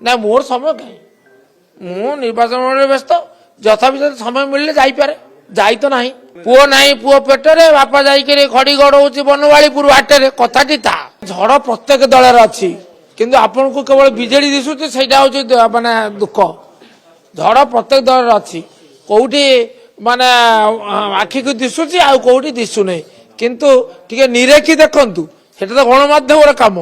ना मोर समय कहीं मु निर्वाचन मंडल व्यस्त यथाविध समय मिलले जाईपारे जाई तो नहीं पुओ नहीं पुओ पेटरे बापा जाइके खड़ी गड़ौची बनवाड़ीपुर हाटे कथाटी ता झड़ प्रत्येक दल अच्छी किंतु आपन को केवल बिजेडी दिशुचे सेटा होची माने दुख झड़ प्रत्येक दल अच्छी कोठी माने आखि को दिशुची आ कोठी दिशु नहीं किंतु टिके निरेखी देखंतु सेटा तो गणमाध्यम काम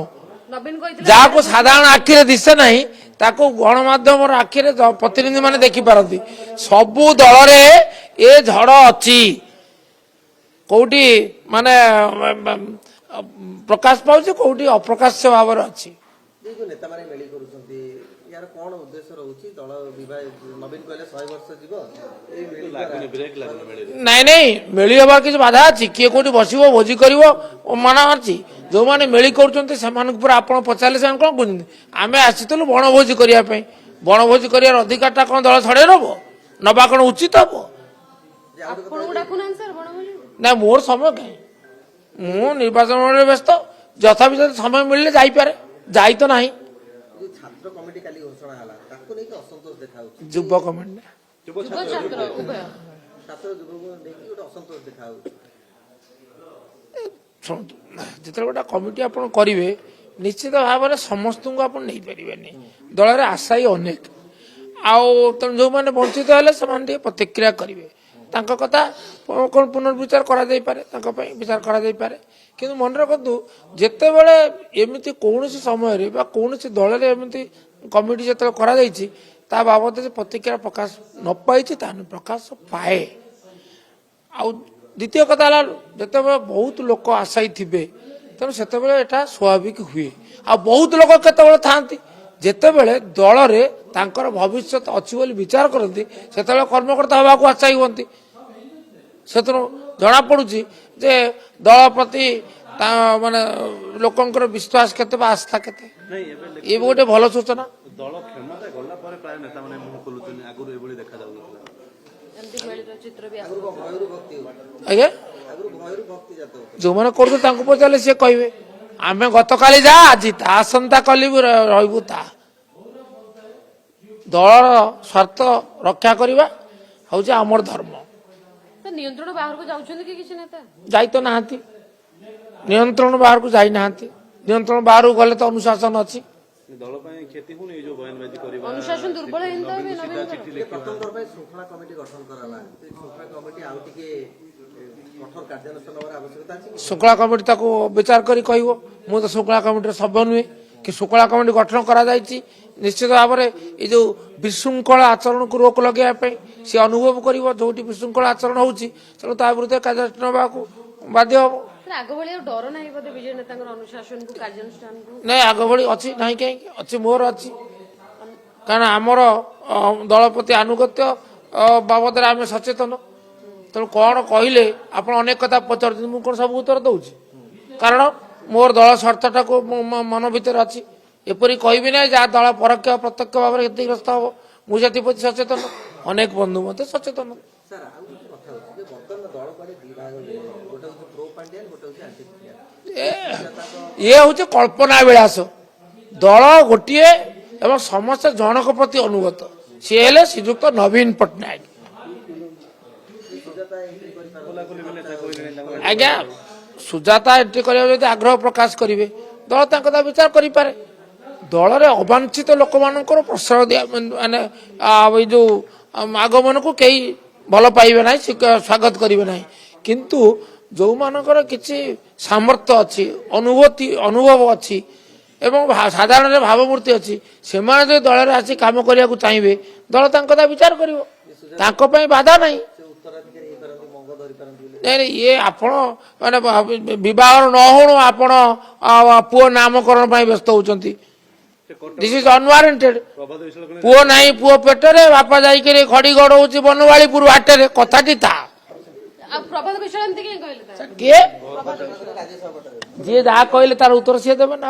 जहाँ को साधारण आखिरे दिशे नहीं ताको गणमाध्यम आखिरे प्रतिनिधि माने देखी पारती सबु दल रे ए झड़ अच्छी कोठी माने प्रकाश पाउछ कोठी अप्रकाश्य भाव अच्छी नेता माने मेली करूछंती यार कोन उद्देश्य रहउची दल विवाह नवीन कहले 100 वर्ष जीवो ए मेली लागुनी ब्रेक लागुनी मेली नहीं नहीं मेली हबार किछ बाधा अछि किए कोठी बसिबो भोजी करिवो मना अछि जो माने मेली करूछंती समान पर आपण पचाले से कोन कहउछंती आमे आसितलु बनभोजी करिया पई बनभोजी करियार अधिकारटा कोन दल छडे रहबो नबा कोन उचित हबो आपण गुडा कोन आंसर बनभोजी ना मोर समय कहीं मु निर्वाचन मंडल व्यस्त यथाविध समय मिलले जाई पारे जाई तो नहीं छात्र कमिटी काली घोषणा हला ताको नै असंतोष देखाउ युव कमिटी युव छात्र उभय छात्र युव को देखि ओटा असंतोष देखाउ जिते गोटा कमिटी आप करेंगे निश्चित भाव में समस्त को आप नहीं पारे दल में आशायी अनेक आम जो मैंने वंचित हेले से प्रतिक्रिया करेंगे कथा कौन पुनर्विचार करा विचार करा कि मन रखु जिते बड़े एमती कौन समय कौन दल में एमती कमिटी जो कर बाबद प्रतिक्रिया प्रकाश न पाई प्रकाश पाए आ द्वितीय कथा जिते बहुत लोक आशायी थे तेणु से स्वाभाविक हुए आ बहुत लोग केत था जिते बड़े दल में भविष्य अच्छी बोली विचार करती से कर्मकर्ता हवाक आशायी हमें से जना पड़ी जे दल प्रति माने लोकंकर विश्वास केते आस्था केते ये गोटे भल सूचना दल क्षमता गला पर प्राय नेता माने मुह खोलुछन आगुर एबोली देखा जाउनथला एमती मेलिर चित्र भी आगुर भयरु भक्ति आगे आगुर भयरु भक्ति जातो जो माने करतो तांको पचाले से कहबे आमे गतकाली जा आजि ता आसंता कली रहबु ता दल स्वार्थ रक्षा करबा होजे हमर धर्म तो नियंत्रण बाहर को जाउछन कि किछ नेता जाई तो नाहंती नियंत्रण बाहर को जाई नाहंती नियंत्रण बाहर गले तो अनुशासन अछि दल पय खेती हुन ए जो बयानबाजी करबा अनुशासन दुर्बल हिंदा भी नवीन प्रथम दर पे श्रृंखला कमिटी गठन कराला श्रृंखला कमिटी आउ टिके कठोर कार्यानुष्ठान होबार आवश्यकता अछि शुक्ला कमिटी ताको विचार करी कहबो मु तो शुक्ला कमिटी सभ्य नुहे कि शुक्ला कमिटी गठन करा जायछि निश्चित भाव में ये जो विशृंखला आचरण को रोक लगे सी अनुभव कर जो विशृंखला आचरण होती तेणु ता विरुद्ध कार्यानुष्ठान बाध्य हम आग भाई डर ना विजय नेता अनुशासन को कार्यानुष्ठान को नहीं आग भाई अच्छी ना कहीं अच्छी मोर अच्छी कारण आमर दल प्रति आनुगत्य बाबद आम सचेतन तेणु कौन कहले आप अनेक कथा पचार मुझे सब उत्तर दूसरी कारण मोर दल स्वार्थटा को मन भर अच्छी एपरी कहबी ना जहाँ दल परोक्ष प्रत्यक्ष भाव में क्षतिग्रस्त हम मुझे प्रति सचेतन अनेक बंधु मत सचेतन सर आ कथा होछि जे वर्तमान दल कोडे विभाग गोटे होछि प्रो पांड्यान गोटे होछि एंटी पांड्यान ये हूँ कल्पना विलास दल गोटे एवं समस्त जनक प्रति अनुगत सी हेले श्रीजुक्त नवीन पट्टनायक आज्ञा सुजाता एंट्री कर आग्रह प्रकाश करेंगे दल तक विचार करें दल में अवांछित लोक मान प्रश्रय दिया माने जो आगमन को कई भल पाइबे ना स्वागत करेंगे ना किंतु जो मानकर किसी सामर्थ्य अच्छी अनुभव अच्छी एवं साधारण भावमूर्ति अच्छी से दल में आसी कम करने को चाहिए दल तक विचार कर बाधा नहीं नहीं ये आपण माने विवाह न हो आपण पुओ नामकरण व्यस्त होती दिस इज अनवारंटेड पुओ नहीं पुओ पेटरे बापा जाइके खड़ी गड़ौची बनवाड़ीपुर हाटे कथाटी था प्रभात विश्रांति के कहले किए जी जहाँ कहले तार उत्तर सी देवे ना।